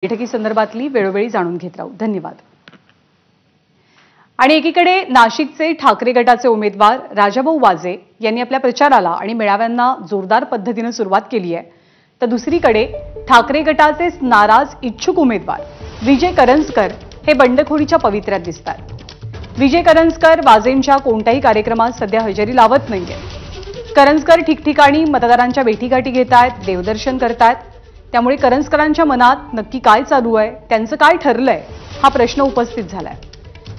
बैठकीसंदर्भातली वेळोवेळी जाणून घेत राहू। धन्यवाद। आणि एकीकडे नाशिकचे ठाकरे गटाचे उमेदवार राजाभाऊ वाजे यांनी आपल्या प्रचाराला आणि मेळाव्यांना जोरदार पद्धतीने सुरुवात केली आहे, तर दुसरीकडे ठाकरे गटाचेच नाराज इच्छुक उमेदवार विजय करंजकर हे बंडखोरीच्या पवित्र्यात दिसतात। विजय करंजकर वाजेंच्या कोणत्याही कार्यक्रमात सध्या हजेरी लावत नाहीये। करंजकर ठिकठिकाणी मतदारांच्या भेटीगाठी घेतायत, देवदर्शन करतायत। त्यामुळे करंजकरांच्या मनात नक्की काय चालू आहे, त्यांचं काय ठरलंय हा प्रश्न उपस्थित झालाय।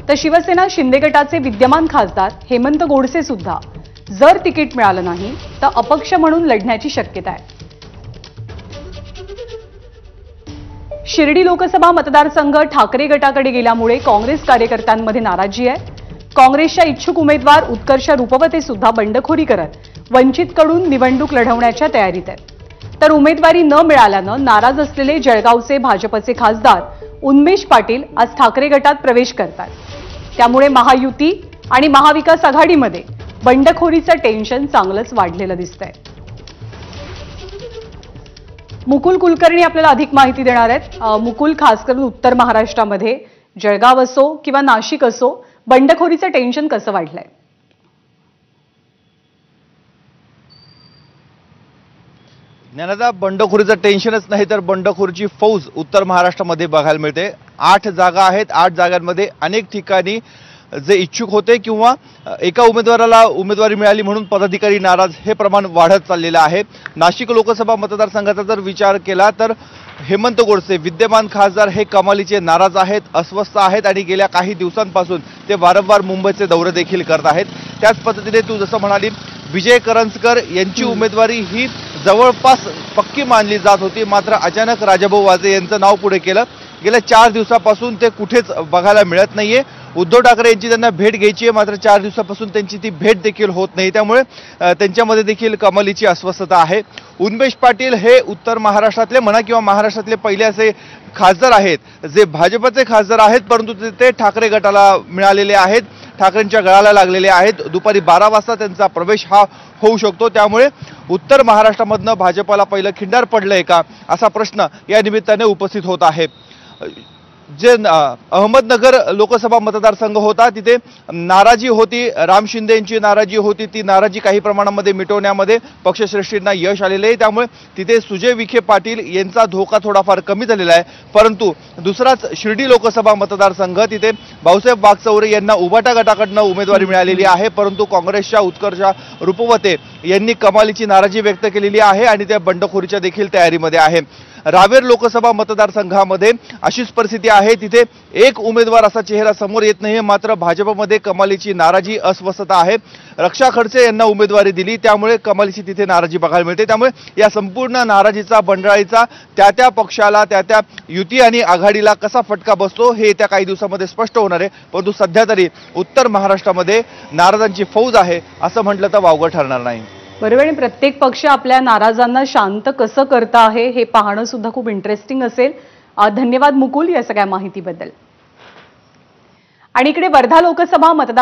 तर शिवसेना शिंदे गटाचे विद्यमान खासदार हेमंत गोडसे सुद्धा जर तिकीट मिळालं नाही तर अपक्ष म्हणून लढण्याची शक्यता आहे। शिर्डी लोकसभा मतदारसंघ ठाकरे गटाकडे गेल्यामुळे काँग्रेस कार्यकर्त्यांमध्ये नाराजी आहे। काँग्रेसच्या इच्छुक उमेदवार उत्कर्ष रूपवते सुद्धा बंडखोरी करत वंचितकडून निवडणूक लढवण्याच्या तयारीत आहेत। तर उमेदवारी न मिळाल्यानं नाराज असलेले जळगावचे भाजपचे खासदार उन्मेष पाटील आज ठाकरे गटात प्रवेश करतात। त्यामुळे महायुती आणि महाविकास आघाडीमध्ये बंडखोरीचं टेन्शन चांगलंच वाढलेलं दिसतंय। मुकुल कुलकर्णी आपल्याला अधिक माहिती देणार आहेत। मुकुल, खास करून उत्तर महाराष्ट्रामध्ये जळगाव असो किंवा नाशिक असो, बंडखोरीचं टेन्शन कसं वाढलंय? ज्ञानदा, बंडखोरीचं टेन्शनच नाही तर बंडखोरीची फौज उत्तर महाराष्ट्रामध्ये बघायला मिळते। 8 जागा आहेत। 8 जागांमध्ये अनेक ठिकाणी जे इच्छुक होते किंवा एका उमेदवाराला उमेदवारी मिळाली म्हणून पदाधिकारी नाराज हे प्रमाण वाढत चाललेलं आहे। नाशिक लोकसभा मतदारसंघाचा जर विचार केला तर हेमंत गोडसे विद्यमान खासदार हे कमालीचे नाराज आहेत, अस्वस्थ आहेत आणि गेल्या काही दिवसांपासून ते वारंवार मुंबईचे दौरे देखील करत आहेत। त्याच पद्धतीने तू जसं म्हणाली, विजय करंजकर यांची उमेदवारी ही जवळपास पक्की मानली जात होती, मात्र अचानक राजाभाऊ वाजे यांचं नाव पुढे केलं। गेल्या 4 दिवसापासून ते कुठेच बघायला मिळत नाहीये। उद्धव ठाकरे यांची त्यांना भेट घ्यायची आहे, मात्र 4 दिवसापासून त्यांची ती भेट देखील होत नाही। त्यामुळे त्यांच्यामध्ये देखील कमालीची अस्वस्थता आहे। उन्मेष पाटील हे उत्तर महाराष्ट्रातले म्हणा किंवा महाराष्ट्रातले पहिले असे खासदार आहेत जे भाजपचे खासदार आहेत, परंतु ते ठाकरे गटाला मिळालेले आहेत, ठाकरेंच्या गळाला लागलेले आहेत। दुपारी 12 वाजता त्यांचा प्रवेश हा होऊ शकतो। त्यामुळे उत्तर महाराष्ट्रामधनं भाजपला पहिलं खिंडार पडलंय का असा प्रश्न या निमित्ताने उपस्थित होत आहे। जे अहमदनगर लोकसभा मतदारसंघ होता तिथे नाराजी होती, राम शिंदे यांची नाराजी होती। ती नाराजी काही प्रमाणामध्ये मिटवण्यामध्ये पक्षश्रेष्ठींना यश आलेले आहे। त्यामुळे तिथे सुजय विखे पाटील यांचा धोका थोडाफार कमी झालेला आहे। परंतु दुसराच शिर्डी लोकसभा मतदारसंघ, तिथे भाऊसाहेब वागचौरे यांना उबाटा गटाकडनं उमेदवारी मिळालेली आहे, परंतु काँग्रेसच्या उत्कर्ष रूपवते यांनी कमालीची नाराजी व्यक्त केलेली आहे आणि त्या बंडखोरीच्या देखील तयारीमध्ये आहे। रावेर लोकसभा मतदारसंघामध्ये अशीच परिस्थिती आहे। तिथे एक उमेदवार असा चेहरा समोर येत नाही, मात्र भाजपमध्ये कमालीची नाराजी, अस्वस्थता आहे। रक्षा खडसे यांना उमेदवारी दिली, त्यामुळे कमालीची तिथे नाराजी बघायला मिळते। त्यामुळे या संपूर्ण नाराजीचा, बंडाळीचा त्या पक्षाला, त्या युती आणि आघाडीला कसा फटका बसतो हे येत्या काही दिवसांमध्ये स्पष्ट होणार आहे। परंतु सध्या तरी उत्तर महाराष्ट्रामध्ये नाराजांची फौज आहे असं म्हटलं तर वावगं ठरणार नाही। बरोबर। आणि प्रत्येक पक्ष आपल्या नाराजांना शांत कसं करता आहे हे पाहणं सुद्धा खूप इंटरेस्टिंग असेल। धन्यवाद मुकुल या सगळ्या माहितीबद्दल। आणि इकडे वर्धा लोकसभा मतदार